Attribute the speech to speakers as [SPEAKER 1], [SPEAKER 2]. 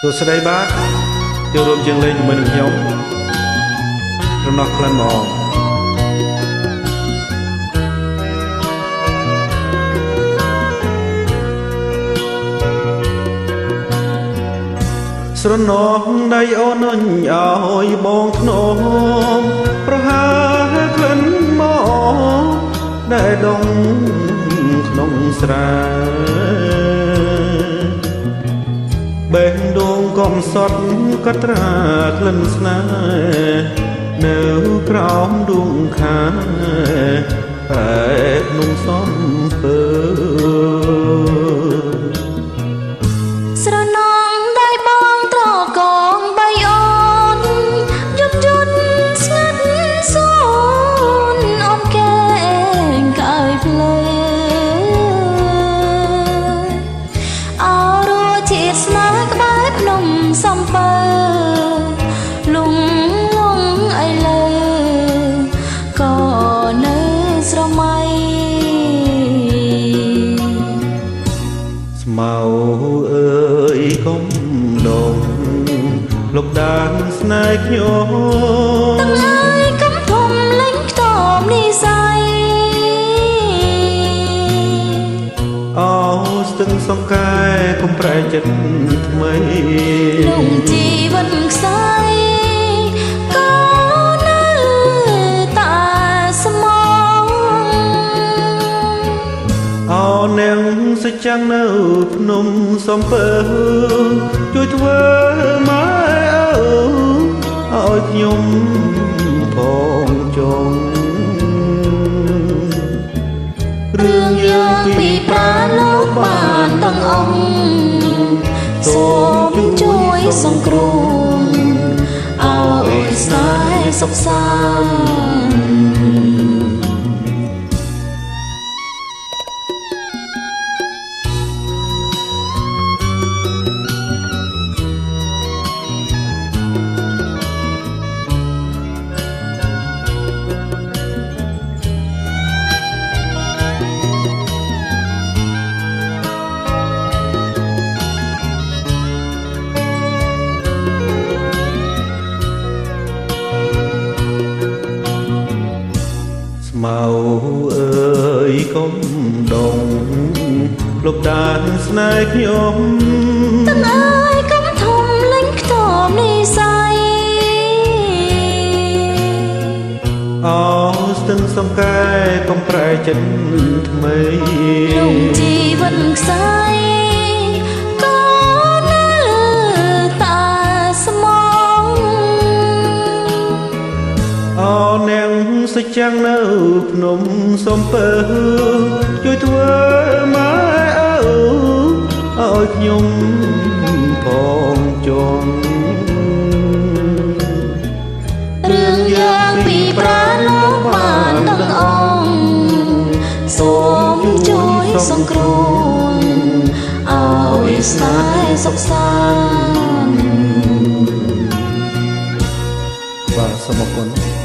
[SPEAKER 1] សួស្តីបាទចូលរួមជាងលេងជាមួយនឹងខ្ញុំរំដោះក្លិនមកស្រណោះដៃអូនអញឲ្យបងធ្នមប្រហើក្លិនមកដែលដងក្នុងស្រែបេះដូងកំសត់កត្រាក្លិនស្នេហ៍នៅក្រោមដួងខាតែនំសំពើ
[SPEAKER 2] ស្រណងដៃបងត្រកងបីអូនយប់យន់ស្ងាត់សូនអូនកែងកាយភ្លើអរជាតិស្នេហ៍ក្បែរភ្នំសំពើលងអីលើក៏នៅស្រមៃ
[SPEAKER 1] ស្មៅអើយកុំដងលុបដានស្នេហ៍ខ្ញុំ
[SPEAKER 2] ទាំងហើយកុំធំលេងខ្ទមនិស័យ
[SPEAKER 1] អូស្ទឹងសង្កែកុំប្រែចិត្តថ្មី
[SPEAKER 2] លំជីវិតខ្សែក៏នៅតែស្មង
[SPEAKER 1] អូនាងសច្ចាំងនៅភ្នំសំពើជួយធ្វើម៉ែឪឲ្យខ្ញុំផងចង់
[SPEAKER 2] រឿងយើងពីប្រាលោកបានទាំងអង្គសូមជួយសង្គ្រោះឲ្យស្នេហ៍សុខសាន្ត
[SPEAKER 1] ស្មៅអើយកុំដងលុបដានស្នេហ៍ខ្ញុំ
[SPEAKER 2] ទាំងហើយកុំធំលេងខ្ទមនិស័យ
[SPEAKER 1] អូស្ទឹងសង្កែកុំប្រែចិត្តថ្មី
[SPEAKER 2] លំជីវិតខ្សែក៏នៅតែស្មង
[SPEAKER 1] អូនាងសច្ចាំងនៅភ្នំសំពើជួយធ្វើម៉ែឪឲ្យខ្ញុំផងចង់
[SPEAKER 2] រឿងយ៉ាងពីប្រាលោកបានទាំងអង្គសូមជួយសង្គ្រោះឲ្យស្នេហ៍សុខសាន្ត
[SPEAKER 1] បាទសូមអរគុណ